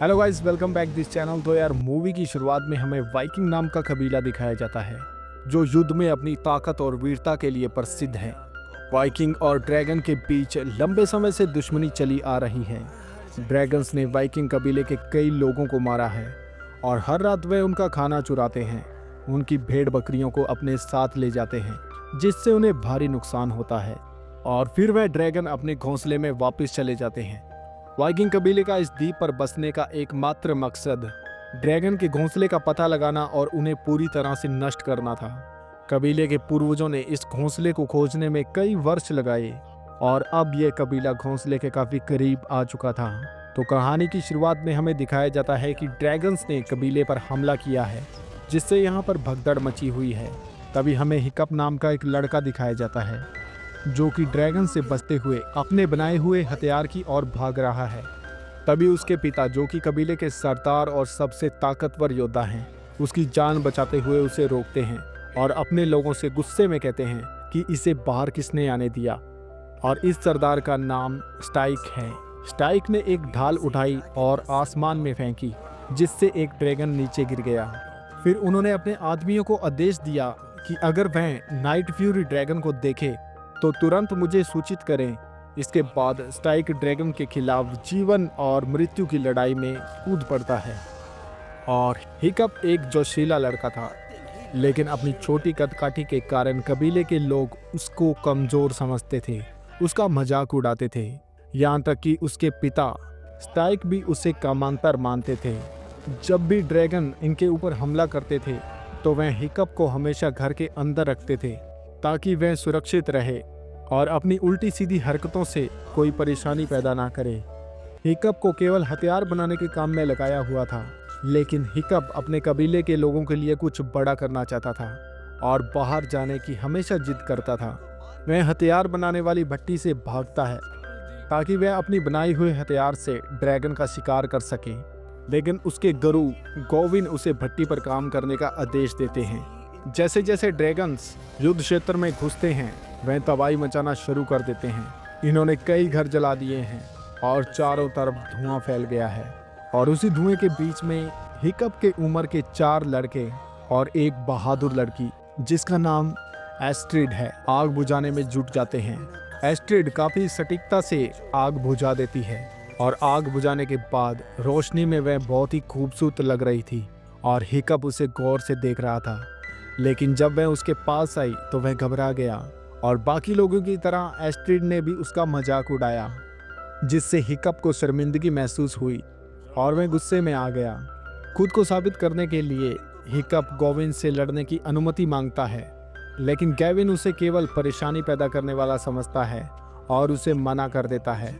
Hello guys, welcome back this channel. तो यार, movie की शुरुआत में हमें वाइकिंग नाम का कबीला दिखाया जाता है जो युद्ध में अपनी ताकत और वीरता के लिए प्रसिद्ध है। वाइकिंग और ड्रैगन के बीच लंबे समय से दुश्मनी चली आ रही है। ड्रैगन्स ने वाइकिंग कबीले के कई लोगों को मारा है और हर रात वे उनका खाना चुराते हैं, उनकी भेड़ बकरियों को अपने साथ ले जाते हैं, जिससे उन्हें भारी नुकसान होता है और फिर वह ड्रैगन अपने घोंसले में वापस चले जाते हैं। वाइकिंग कबीले का इस द्वीप पर बसने का एकमात्र मकसद ड्रैगन के घोंसले का पता लगाना और उन्हें पूरी तरह से नष्ट करना था। कबीले के पूर्वजों ने इस घोंसले को खोजने में कई वर्ष लगाए और अब यह कबीला घोंसले के काफी करीब आ चुका था। तो कहानी की शुरुआत में हमें दिखाया जाता है कि ड्रैगन्स ने कबीले पर हमला किया है, जिससे यहाँ पर भगदड़ मची हुई है। तभी हमें हिकअप नाम का एक लड़का दिखाया जाता है जो कि ड्रैगन से बचते हुए अपने बनाए हुए हथियार की ओर भाग रहा है। तभी उसके पिता, जो कि कबीले के सरदार और सबसे ताकतवर योद्धा हैं, उसकी जान बचाते हुए उसे रोकते हैं और अपने लोगों से गुस्से में कहते हैं कि इसे बाहर किसने आने दिया। और इस सरदार का नाम स्टाइक है। स्टाइक ने एक ढाल उठाई और आसमान में फेंकी, जिससे एक ड्रैगन नीचे गिर गया। फिर उन्होंने अपने आदमियों को आदेश दिया कि अगर वह नाइट फ्यूरी ड्रैगन को देखे तो तुरंत मुझे सूचित करें। इसके बाद स्टाइक ड्रैगन के खिलाफ जीवन और मृत्यु की लड़ाई में कूद पड़ता है। और हिकअप एक जोशीला लड़का था, लेकिन अपनी छोटी कदकाठी के कारण कबीले के लोग उसको कमजोर समझते थे, उसका मजाक उड़ाते थे। यहाँ तक कि उसके पिता स्टाइक भी उसे कमांतर मानते थे। जब भी ड्रैगन इनके ऊपर हमला करते थे तो वह हिकअप को हमेशा घर के अंदर रखते थे ताकि वह सुरक्षित रहे और अपनी उल्टी सीधी हरकतों से कोई परेशानी पैदा ना करे। हिकअप को केवल हथियार बनाने के काम में लगाया हुआ था, लेकिन हिकअप अपने कबीले के लोगों के लिए कुछ बड़ा करना चाहता था और बाहर जाने की हमेशा जिद करता था। वह हथियार बनाने वाली भट्टी से भागता है ताकि वह अपनी बनाई हुई हथियार से ड्रैगन का शिकार कर सके, लेकिन उसके गुरु गोविन उसे भट्टी पर काम करने का आदेश देते हैं। जैसे जैसे ड्रैगन्स युद्ध क्षेत्र में घुसते हैं, वह तबाही मचाना शुरू कर देते हैं। इन्होंने कई घर जला दिए हैं और चारों तरफ धुआं फैल गया है। और उसी धुएं के बीच में हिकअप के उम्र के 4 लड़के और एक बहादुर लड़की, जिसका नाम एस्ट्रिड है, आग बुझाने में जुट जाते हैं। एस्ट्रिड काफी सटीकता से आग बुझा देती है और आग बुझाने के बाद रोशनी में वह बहुत ही खूबसूरत लग रही थी और हिकअप उसे गौर से देख रहा था। लेकिन जब वह उसके पास आई तो वह घबरा गया और बाकी लोगों की तरह एस्ट्रिड ने भी उसका मजाक उड़ाया, जिससे हिकअप को शर्मिंदगी महसूस हुई और वह गुस्से में आ गया। खुद को साबित करने के लिए हिकअप गोविन से लड़ने की अनुमति मांगता है, लेकिन गैविन उसे केवल परेशानी पैदा करने वाला समझता है और उसे मना कर देता है।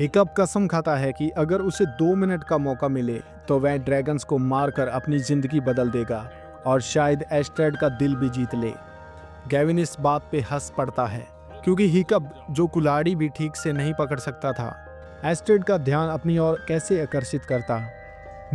हिकअप कसम खाता है कि अगर उसे 2 मिनट का मौका मिले तो वह ड्रैगन्स को मारकर अपनी जिंदगी बदल देगा और शायद एस्ट्रिड का दिल भी जीत ले। गैविन इस बात पे हंस पड़ता है क्योंकि हिकअप, जो कुल्हाड़ी भी ठीक से नहीं पकड़ सकता था, एस्ट्रिड का ध्यान अपनी ओर कैसे आकर्षित करता।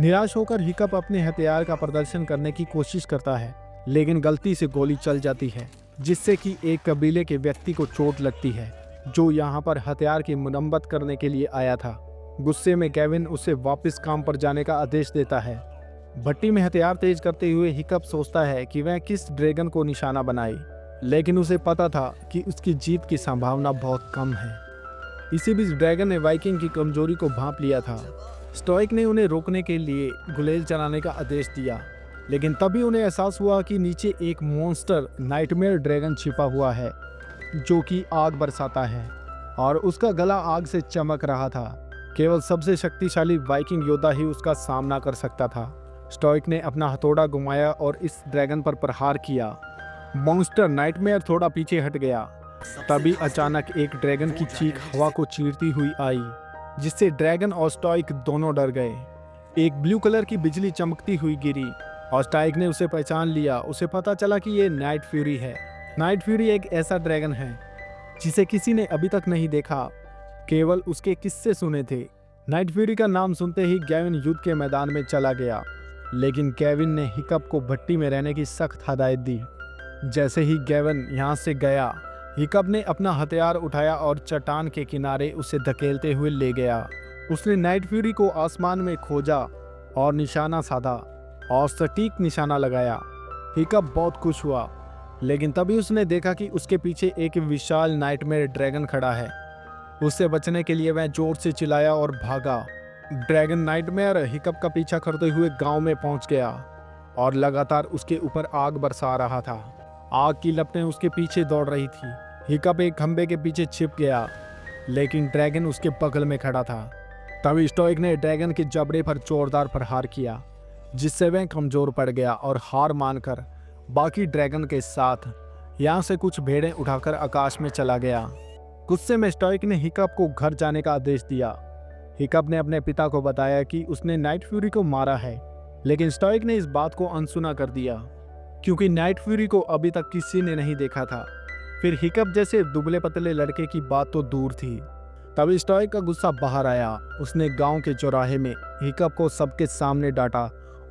निराश होकर हिकअप अपने हथियार का प्रदर्शन करने की कोशिश करता है, लेकिन गलती से गोली चल जाती है, जिससे कि एक कबीले के व्यक्ति को चोट लगती है जो यहाँ पर हथियार की मुरम्मत करने के लिए आया था। गुस्से में गैविन उसे वापस काम पर जाने का आदेश देता है। भट्टी में हथियार तेज करते हुए हिकअप सोचता है कि वह किस ड्रैगन को निशाना बनाए, लेकिन उसे पता था कि उसकी जीत की संभावना बहुत कम है। इसी बीच ड्रैगन ने वाइकिंग की कमजोरी को भांप लिया था। स्टोइक ने उन्हें रोकने के लिए गुलेल चलाने का आदेश दिया, लेकिन तभी उन्हें एहसास हुआ कि नीचे एक मॉन्स्टर नाइटमेयर ड्रैगन छिपा हुआ है जो कि आग बरसाता है और उसका गला आग से चमक रहा था। केवल सबसे शक्तिशाली वाइकिंग योद्धा ही उसका सामना कर सकता था। स्टोइक ने अपना हथौड़ा घुमाया और इस ड्रैगन पर प्रहार किया। मॉन्स्टर नाइटमेयर थोड़ा पीछे हट गया। तभी अचानक एक ड्रैगन की चीख हवा को चीरती हुई आई, जिससे ड्रैगन और स्टोइक दोनों डर गए। एक ब्लू कलर की बिजली चमकती हुई गिरी और स्टोइक ने उसे पहचान लिया। उसे पता चला कि ये नाइट फ्यूरी है। नाइट फ्यूरी एक ऐसा ड्रैगन है जिसे किसी ने अभी तक नहीं देखा, केवल उसके किस्से सुने थे। नाइट फ्यूरी का नाम सुनते ही गैविन युद्ध के मैदान में चला गया, लेकिन गैविन ने हिकअप को भट्टी में रहने की सख्त हदायत दी। जैसे ही गैविन यहाँ से गया, हिकअप ने अपना हथियार उठाया और चट्टान के किनारे उसे धकेलते हुए ले गया। उसने नाइट फ्यूरी को आसमान में खोजा और निशाना साधा और सटीक निशाना लगाया। हिकअप बहुत खुश हुआ, लेकिन तभी उसने देखा कि उसके पीछे एक विशाल नाइटमेयर ड्रैगन खड़ा है। उससे बचने के लिए वह जोर से चिल्लाया और भागा। ड्रैगन नाइटमेयर हिकअप का पीछा करते हुए गांव में पहुंच गया और लगातार उसके ऊपर आग बरसा रहा था। आग की लपटें उसके पीछे दौड़ रही थी। हिकअप एक खंबे के पीछे छिप गया, लेकिन ड्रैगन उसके बगल में खड़ा था। तभी स्टोइक ने ड्रैगन के जबड़े पर जोरदार प्रहार किया, जिससे वह कमजोर पड़ गया और हार मानकर बाकी ड्रैगन के साथ यहाँ से कुछ भेड़ें उठाकर आकाश में चला गया। गुस्से में स्टोइक ने हिकअप को घर जाने का आदेश दिया। हिकअप ने अपने पिता को बताया कि उसने नाइट फ्यूरी को मारा है, लेकिन स्टोइक ने इस बात को अनसुना कर दिया, क्योंकि नाइट फ्यूरी को अभी तक किसी ने नहीं देखा था। फिर हिकअप जैसे दुबले पतले लड़के की बात तो दूर थी। तभी स्टोइक का गुस्सा बाहर आया। उसने गांव के चौराहे में हिकअप को सबके सामने डांटा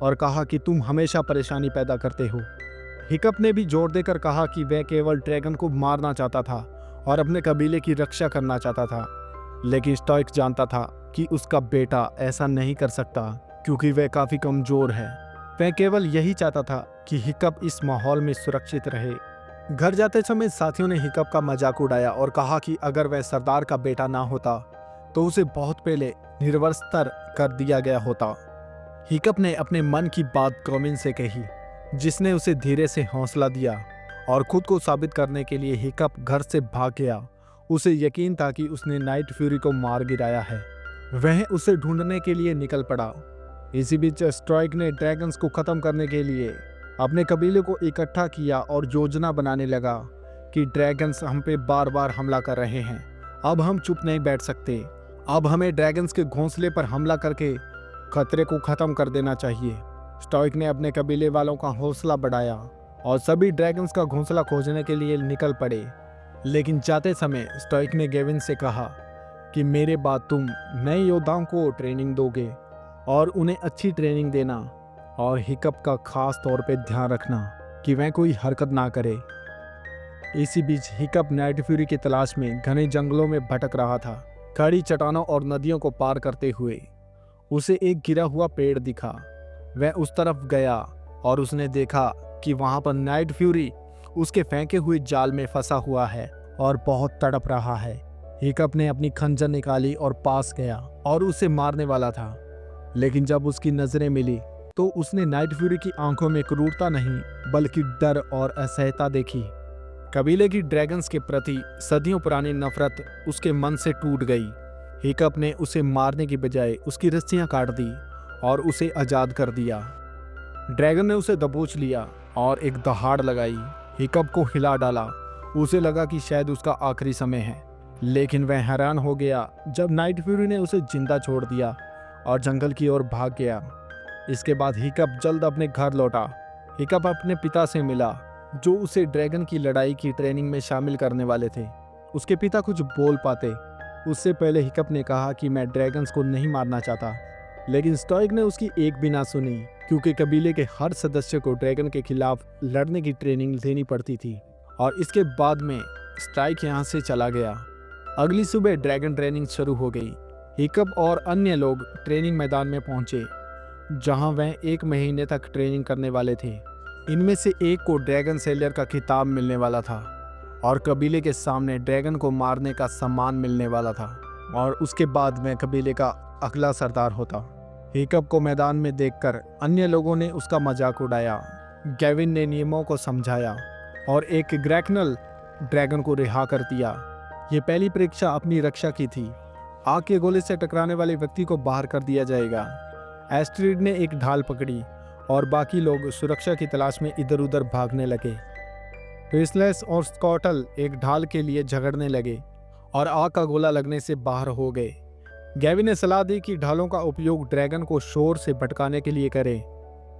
और कहा कि तुम हमेशा परेशानी पैदा करते हो। हिकअप ने भी जोर देकर कहा कि वह केवल ड्रैगन को मारना चाहता था और अपने कबीले की रक्षा करना चाहता था, लेकिन स्टोइक जानता था कि उसका बेटा ऐसा नहीं कर सकता, क्योंकि वह काफी कमजोर है। वह केवल यही चाहता था कि हिकअप इस माहौल में सुरक्षित रहे। घर जाते समय साथियों ने हिकअप का मजाक उड़ाया और कहा कि अगर वह सरदार का बेटा ना होता तो उसे बहुत पहले निर्वस्त्र कर दिया गया होता। हिकअप ने अपने मन की बात गॉविन से कही, जिसने उसे धीरे से हौसला दिया और खुद को साबित करने के लिए हिकअप घर से भाग गया। उसे यकीन था कि उसने नाइट फ्यूरी को मार गिराया है। वह उसे ढूंढने के लिए निकल पड़ा। इसी बीच स्टोइक ने ड्रैगन्स को खत्म करने के लिए अपने कबीले को इकट्ठा किया और योजना बनाने लगा कि ड्रैगन्स हम पे बार बार हमला कर रहे हैं, अब हम चुप नहीं बैठ सकते। अब हमें ड्रैगन्स के घोंसले पर हमला करके खतरे को खत्म कर देना चाहिए। स्टोइक ने अपने कबीले वालों का हौसला बढ़ाया और सभी ड्रैगन्स का घोंसला खोजने के लिए निकल पड़े। लेकिन जाते समय स्टोइक ने गेविन से कहा कि मेरे बाद तुम नए योद्धाओं को ट्रेनिंग दोगे और उन्हें अच्छी ट्रेनिंग देना, और हिकअप का खास तौर पे ध्यान रखना कि वह कोई हरकत ना करे। इसी बीच हिकअप नाइट फ्यूरी की तलाश में घने जंगलों में भटक रहा था। खड़ी चट्टानों और नदियों को पार करते हुए उसे एक गिरा हुआ पेड़ दिखा। वह उस तरफ गया और उसने देखा कि वहां पर नाइट फ्यूरी उसके फेंके हुए जाल में फंसा हुआ है और बहुत तड़प रहा है। हिकअप ने अपनी खंजर निकाली और पास गया और उसे मारने वाला था, लेकिन जब उसकी नजरें मिली तो उसने नाइट फ्यूरी की आंखों में क्रूरता नहीं बल्कि डर और असह्यता देखी। कबीले की ड्रैगन्स के प्रति सदियों पुरानी नफरत उसके मन से टूट गई। हिकअप ने उसे मारने की बजाय उसकी रस्सियां काट दी और उसे आजाद कर दिया। ड्रैगन ने उसे दबोच लिया और एक दहाड़ लगाई। हिकअप को हिला डाला। उसे लगा कि शायद उसका आखिरी समय है, लेकिन वह हैरान हो गया जब नाइट फ्यूरी ने उसे जिंदा छोड़ दिया और जंगल की ओर भाग गया। इसके बाद हिकअप जल्द अपने घर लौटा। हिकअप अपने पिता से मिला, जो उसे ड्रैगन की लड़ाई की ट्रेनिंग में शामिल करने वाले थे। उसके पिता कुछ बोल पाते उससे पहले हिकअप ने कहा कि मैं ड्रैगन्स को नहीं मारना चाहता, लेकिन स्टोइक ने उसकी एक भी ना सुनी, क्योंकि कबीले के हर सदस्य को ड्रैगन के खिलाफ लड़ने की ट्रेनिंग देनी पड़ती थी। और इसके बाद में स्टोइक यहाँ से चला गया। अगली सुबह ड्रैगन ट्रेनिंग शुरू हो गई। हिकअप और अन्य लोग ट्रेनिंग मैदान में पहुंचे, जहां वह 1 महीने तक ट्रेनिंग करने वाले थे। इनमें से एक को ड्रैगन सेलियर का खिताब मिलने वाला था और कबीले के सामने ड्रैगन को मारने का सम्मान मिलने वाला था, और उसके बाद में कबीले का अगला सरदार होता। हिकअप को मैदान में देखकर अन्य लोगों ने उसका मजाक उड़ाया। गेविन ने नियमों को समझाया और एक ग्रैकनल ड्रैगन को रिहा कर दिया। ये पहली परीक्षा अपनी रक्षा की थी। आग के गोले से टकराने वाले व्यक्ति को बाहर कर दिया जाएगा। एस्ट्रिड ने एक ढाल पकड़ी और बाकी लोग सुरक्षा की तलाश में इधर उधर भागने लगे। फेसलेस और स्कॉटल एक ढाल के लिए झगड़ने लगे और आग का गोला लगने से बाहर हो गए। गेविन ने सलाह दी कि ढालों का उपयोग ड्रैगन को शोर से भटकाने के लिए करें,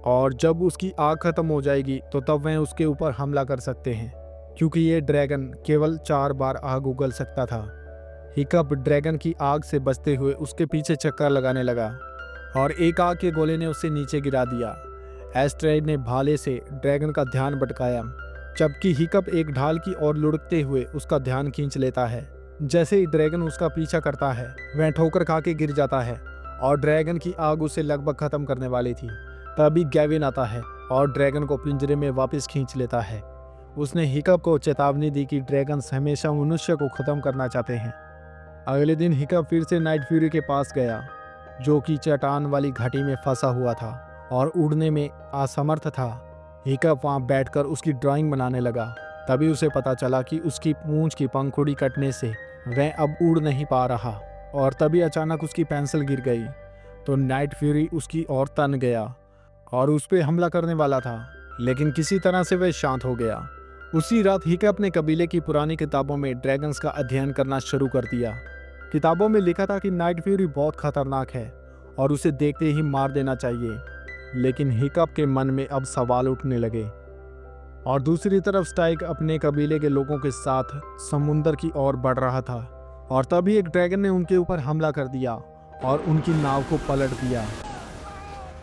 और जब उसकी आग खत्म हो जाएगी तो तब वह उसके ऊपर हमला कर सकते हैं, क्योंकि ये ड्रैगन केवल 4 बार आग उगल सकता था। हिकअप ड्रैगन की आग से बचते हुए उसके पीछे चक्कर लगाने लगा और एक आग के गोले ने उसे नीचे गिरा दिया। एस्ट्रेड ने भाले से ड्रैगन का ध्यान भटकाया, जबकि हिकअप एक ढाल की ओर लुढ़कते हुए उसका ध्यान खींच लेता है। जैसे ही ड्रैगन उसका पीछा करता है वह ठोकर खा के गिर जाता है और ड्रैगन की आग उसे लगभग खत्म करने वाली थी। तभी गैविन आता है और ड्रैगन को पिंजरे में वापस खींच लेता है। उसने हिकअप को चेतावनी दी कि ड्रैगन्स हमेशा मनुष्य को खत्म करना चाहते हैं। अगले दिन हिकअप फिर से नाइट फ्यूरी के पास गया, जो कि चट्टान वाली घाटी में फंसा हुआ था और उड़ने में असमर्थ था। हिकअप वहाँ बैठकर उसकी ड्राइंग बनाने लगा। तभी उसे पता चला कि उसकी पूंछ की पंखुड़ी कटने से वह अब उड़ नहीं पा रहा। और तभी अचानक उसकी पेंसिल गिर गई तो नाइट फ्यूरी उसकी ओर तन गया और उस पर हमला करने वाला था, लेकिन किसी तरह से वह शांत हो गया। उसी रात हिकअप ने कबीले की पुरानी किताबों में ड्रैगन्स का अध्ययन करना शुरू कर दिया। किताबों में लिखा था कि नाइट फ्यूरी बहुत खतरनाक है और उसे देखते ही मार देना चाहिए, लेकिन हिकअप के मन में अब सवाल उठने लगे। और दूसरी तरफ स्टाइक अपने कबीले के लोगों के साथ समुंदर की ओर बढ़ रहा था और तभी एक ड्रैगन ने उनके ऊपर हमला कर दिया और उनकी नाव को पलट दिया।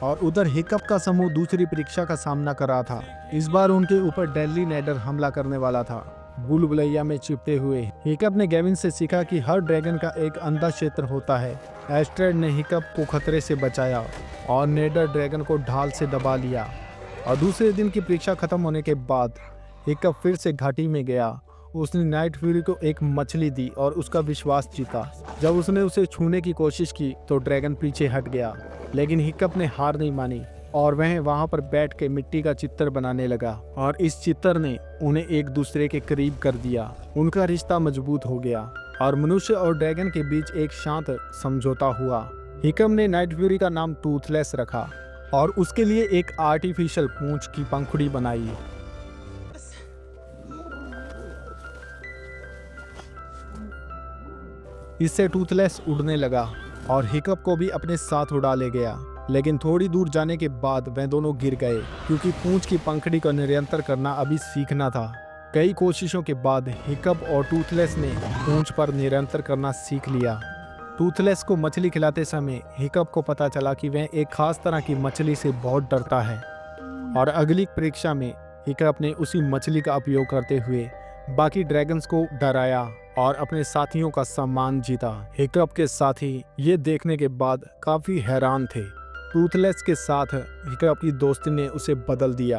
और उधर हिकअप का समूह दूसरी परीक्षा का सामना कर रहा था। इस बार उनके ऊपर डेडली नेडर हमला करने वाला था, भूल-भुलैया में चिपटे हुए। हिकअप ने गैविन से सीखा कि हर ड्रैगन का एक अंधा क्षेत्र होता है। एस्ट्रेड ने हिकअप को खतरे से बचाया और नेडर ड्रैगन को ढाल से दबा लिया। और दूसरे दिन की परीक्षा खत्म होने के बाद हिकअप फिर से घाटी में गया। उसने नाइट फ्यूरी को एक मछली दी और उसका विश्वास जीता। जब उसने उसे छूने की कोशिश की तो ड्रैगन पीछे हट गया, लेकिन हिकअप ने हार नहीं मानी और वह वहां पर बैठ के मिट्टी का चित्र बनाने लगा। और इस चित्र ने उन्हें एक दूसरे के करीब कर दिया। उनका रिश्ता मजबूत हो गया और मनुष्य और ड्रैगन के बीच एक शांत समझौता हुआ। हिकअप ने नाइट फ्यूरी का नाम टूथलेस रखा और उसके लिए एक आर्टिफिशियल पूंछ की पंखुड़ी बनाई। इससे टूथलेस उड़ने लगा और हिकअप को भी अपने साथ उड़ा ले गया, लेकिन थोड़ी दूर जाने के बाद वे दोनों गिर गए क्योंकि पूंछ की पंखुड़ी को निरंतर करना अभी सीखना था। कई कोशिशों के बाद हिकअप और टूथलेस ने पूंछ पर निरंतर करना सीख लिया। टूथलेस को मछली खिलाते समय हिकअप को पता चला कि वह एक खास तरह की मछली से बहुत डरता है और अगली परीक्षा में हिकअप ने उसी मछली का उपयोग करते हुए बाकी ड्रैगन्स को डराया और अपने साथियों का सम्मान जीता। हिकअप के साथी ये देखने के बाद काफी हैरान थे। टूथलेस के साथ हिकअप की दोस्ती ने उसे बदल दिया।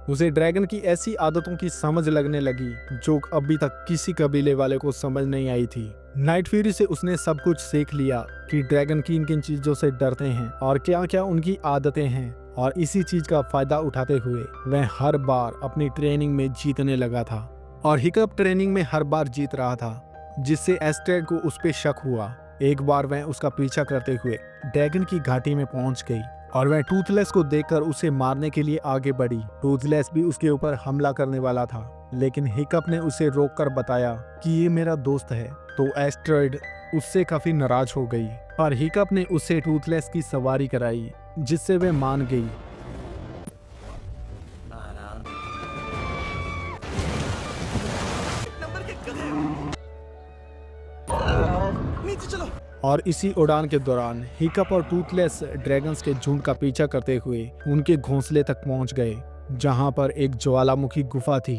उसे ड्रैगन की ऐसी आदतों की समझ लगने लगी जो अभी तक किसी कबीले वाले को समझ नहीं आई थी। नाइट फ्यूरी से उसने सब कुछ सीख लिया कि ड्रैगन किन किन चीजों से डरते हैं और क्या क्या उनकी आदतें हैं, और इसी चीज का फायदा उठाते हुए वह हर बार अपनी ट्रेनिंग में जीतने लगा था। और हिकअप ट्रेनिंग में हर बार जीत रहा था, जिससे एस्ट्रेड को उस पर शक हुआ। एक बार वह उसका पीछा करते हुए ड्रैगन की घाटी में पहुंच गई और वह टूथलेस को देखकर उसे मारने के लिए आगे बढ़ी। टूथलेस भी उसके ऊपर हमला करने वाला था, लेकिन हिकअप ने उसे रोककर बताया कि ये मेरा दोस्त है। तो एस्ट्रेड उससे काफी नाराज हो गई और हिकअप ने उसे टूथलेस की सवारी कराई, जिससे वह मान गई। और इसी उड़ान के दौरान हिकअप और टूथलेस ड्रैगन्स के झुंड का पीछा करते हुए उनके घोंसले तक पहुंच गए, जहां पर एक ज्वालामुखी गुफा थी।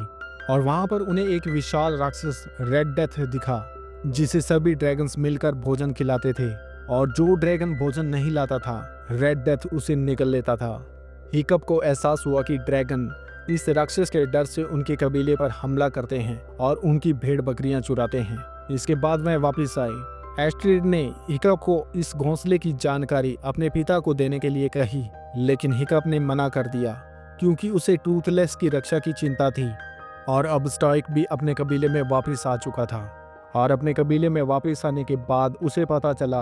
और वहां पर उन्हें एक विशाल राक्षस रेड डेथ दिखा, जिसे सभी ड्रैगन्स मिलकर भोजन खिलाते थे। और जो ड्रैगन भोजन नहीं लाता था, रेड डेथ उसे निगल लेता था। हिकअप को एहसास हुआ कि ड्रैगन इस राक्षस के डर से उनके कबीले पर हमला करते हैं और उनकी भेड़ बकरियां चुराते हैं। इसके बाद वह वापस आए। एस्ट्रेड ने हिकअप को इस घोंसले की जानकारी अपने पिता को देने के लिए कही, लेकिन हिकअप ने मना कर दिया क्योंकि उसे टूथलेस की रक्षा की चिंता थी। और अब स्टॉइक भी अपने कबीले में वापस आ चुका था। और अपने कबीले में वापस आने के बाद उसे पता चला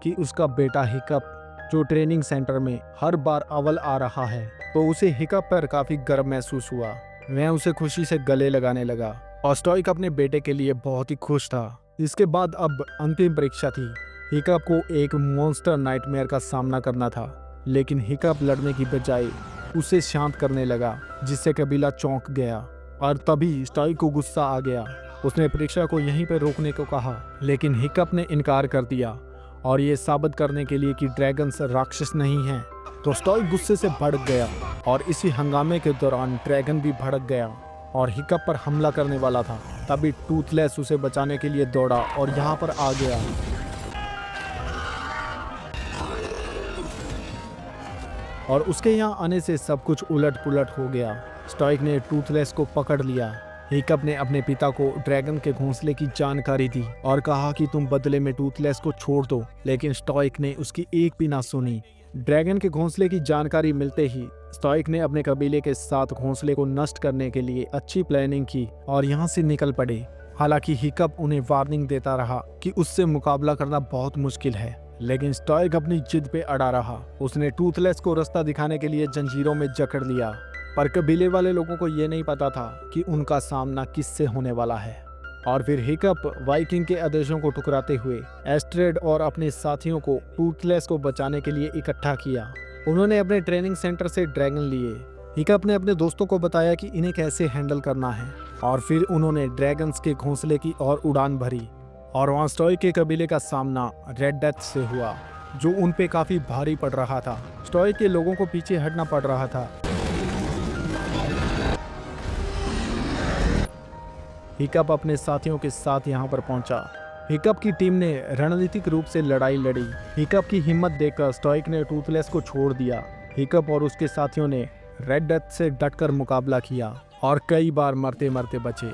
कि उसका बेटा हिकअप, जो ट्रेनिंग सेंटर में हर बार अव्वल आ रहा है, तो उसे हिकअप पर काफी गर्व महसूस हुआ। वह उसे खुशी से गले लगाने लगा और स्टॉइक अपने बेटे के लिए बहुत ही खुश था। इसके बाद अब अंतिम परीक्षा थी। हिकअप को एक मॉन्स्टर नाइटमेयर का सामना करना था, लेकिन हिकअप लड़ने की बजाय उसे शांत करने लगा, जिससे कबीला चौंक गया। और तभी स्टॉइक को गुस्सा आ गया। उसने परीक्षा को यहीं पर रोकने को कहा, लेकिन हिकअप ने इनकार कर दिया और ये साबित करने के लिए कि ड्रैगन्स राक्षस नहीं हैं। तो स्टॉइक गुस्से से भड़क गया और इसी हंगामे के दौरान ड्रैगन भी भड़क गया और हिकअप पर हमला करने वाला था। तभी टूथलेस उसे बचाने के लिए दौड़ा और यहाँ पर आ गया। और उसके यहाँ आने से सब कुछ उलट पुलट हो गया। स्टोइक ने टूथलेस को पकड़ लिया। हिकअप ने अपने पिता को ड्रैगन के घोंसले की जानकारी दी और कहा कि तुम बदले में टूथलेस को छोड़ दो, लेकिन स्टोइक ने उसकी एक भी ना सुनी। ड्रैगन के घोंसले की जानकारी मिलते ही स्टोइक ने अपने कबीले के साथ घोंसले को नष्ट करने के लिए अच्छी प्लानिंग की और यहाँ से निकल पड़े। हालांकि हिकअप उन्हें वार्निंग देता रहा कि उससे मुकाबला करना बहुत मुश्किल है, लेकिन स्टोइक अपनी जिद पे अड़ा रहा। उसने टूथलेस को रास्ता दिखाने के लिए जंजीरों में जकड़ लिया, पर कबीले वाले लोगों को ये नहीं पता था कि उनका सामना किससे होने वाला है। और फिर हिकअप वाइकिंग के आदेशों को ठुकराते हुए एस्ट्रेड और अपने साथियों को टूथलेस को बचाने के लिए इकट्ठा किया। उन्होंने अपने ट्रेनिंग सेंटर से ड्रैगन लिए। हिकअप ने अपने दोस्तों को बताया कि इन्हें कैसे हैंडल करना है और फिर उन्होंने ड्रैगन्स के घोंसले की ओर उड़ान भरी। और वहाँ स्टोइक के कबीले का सामना रेड डेथ से हुआ, जो उन पे काफी भारी पड़ रहा था। स्टोइक के लोगों को पीछे हटना पड़ रहा था। हिकअप अपने साथियों के साथ यहाँ पर पहुंचा। हिकअप की टीम ने रणनीतिक रूप से लड़ाई लड़ी। हिकअप की हिम्मत देखकर स्टोइक ने टूथलेस को छोड़ दिया। हिकअप और उसके साथियों ने रेड डेथ से डटकर मुकाबला किया और कई बार मरते मरते बचे।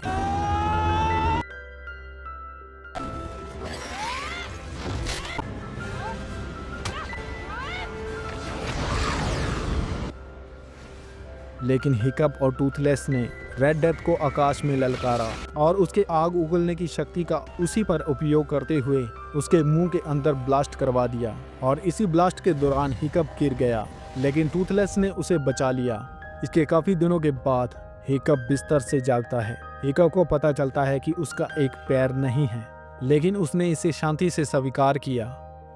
लेकिन हिकअप और टूथलेस ने रेड डेथ को आकाश में ललकारा और उसके आग उगलने की शक्ति का उसी पर उपयोग करते हुए उसके मुंह के अंदर ब्लास्ट करवा दिया। और इसी ब्लास्ट के दौरान हिकअप गिर गया, लेकिन टूथलेस ने उसे बचा लिया। इसके काफी दिनों के बाद हिकअप बिस्तर से जागता है। हिकअप को पता चलता है कि उसका एक पैर नहीं है, लेकिन उसने इसे शांति से स्वीकार किया।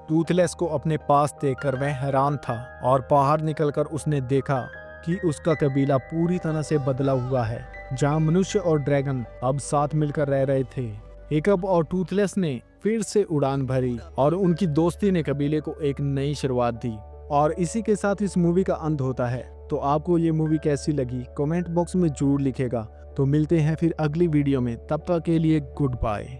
टूथलेस को अपने पास देखकर वह हैरान था और बाहर निकलकर उसने देखा कि उसका कबीला पूरी तरह से बदला हुआ है, जहां मनुष्य और ड्रैगन अब साथ मिलकर रह रहे थे। हिकअप और टूथलेस ने फिर से उड़ान भरी और उनकी दोस्ती ने कबीले को एक नई शुरुआत दी। और इसी के साथ इस मूवी का अंत होता है। तो आपको ये मूवी कैसी लगी कमेंट बॉक्स में जरूर लिखेगा। तो मिलते हैं फिर अगली वीडियो में, तब तक के लिए गुड बाय।